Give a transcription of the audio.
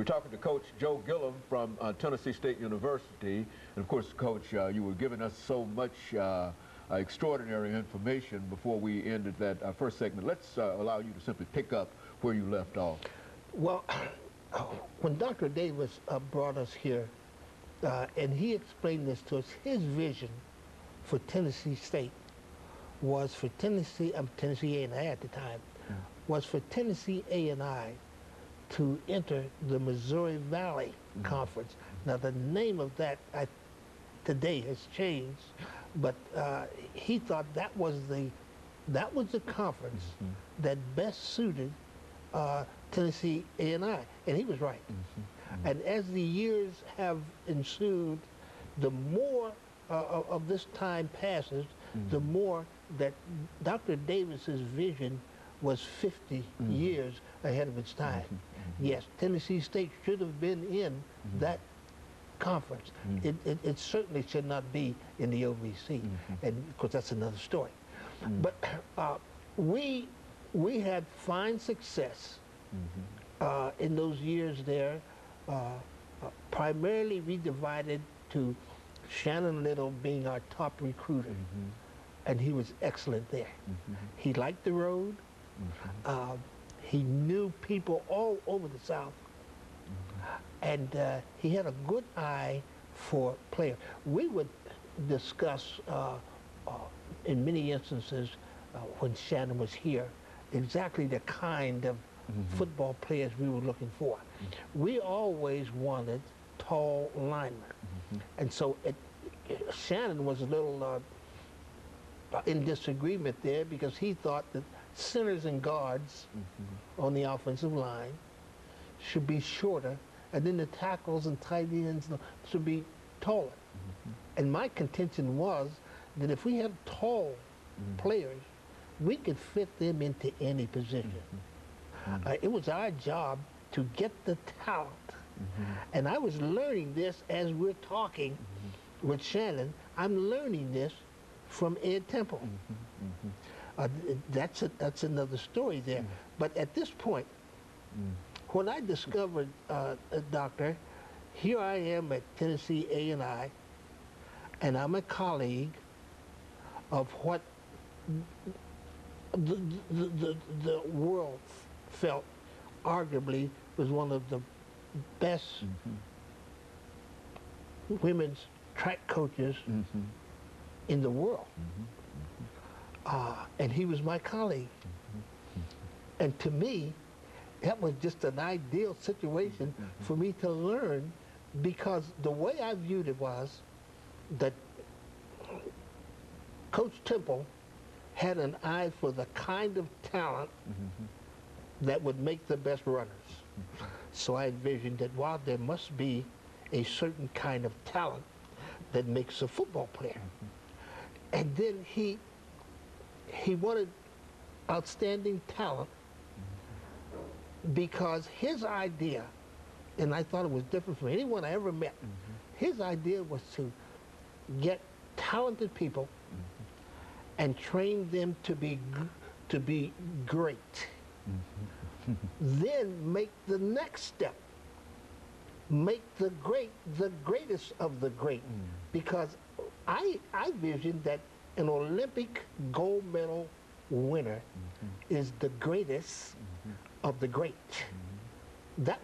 We're talking to Coach Joe Gilliam from Tennessee State University. And of course, Coach, you were giving us so much extraordinary information before we ended that first segment. Let's allow you to simply pick up where you left off. Well, when Dr. Davis brought us here, and he explained this to us, his vision for Tennessee State was for Tennessee A&I at the time, was for Tennessee A&I to enter the Missouri Valley Conference. Now, the name of that today has changed, but he thought that was the conference that best suited Tennessee A&I, and he was right. And as the years have ensued, the more of this time passes, the more that Dr. Davis's vision was 50 years ahead of its time. Yes, Tennessee State should have been in that conference. It certainly should not be in the OVC, and of course that's another story. But we had fine success in those years there. Primarily we divided to Shannon Little being our top recruiter, and he was excellent there. He liked the road. He knew people all over the South, and he had a good eye for players. We would discuss in many instances when Shannon was here exactly the kind of football players we were looking for. We always wanted tall linemen, and so Shannon was a little in disagreement there because he thought that centers and guards on the offensive line should be shorter, and then the tackles and tight ends should be taller. And my contention was that if we had tall players, we could fit them into any position. It was our job to get the talent. And I was learning this as we're talking with Shannon. I'm learning this from Ed Temple. That's another story there. But at this point, when I discovered Doctor, here I am at Tennessee A&I, and I'm a colleague of what the world felt arguably was one of the best women's track coaches in the world. And he was my colleague. And to me, that was just an ideal situation for me to learn, because the way I viewed it was that Coach Temple had an eye for the kind of talent that would make the best runners. So I envisioned that while there must be a certain kind of talent that makes a football player, and then he wanted outstanding talent because his idea, and I thought it was different from anyone I ever met, his idea was to get talented people and train them to be great. Then make the next step. Make the greatest of the great. Because I visioned that an Olympic gold medal winner is the greatest of the great. That was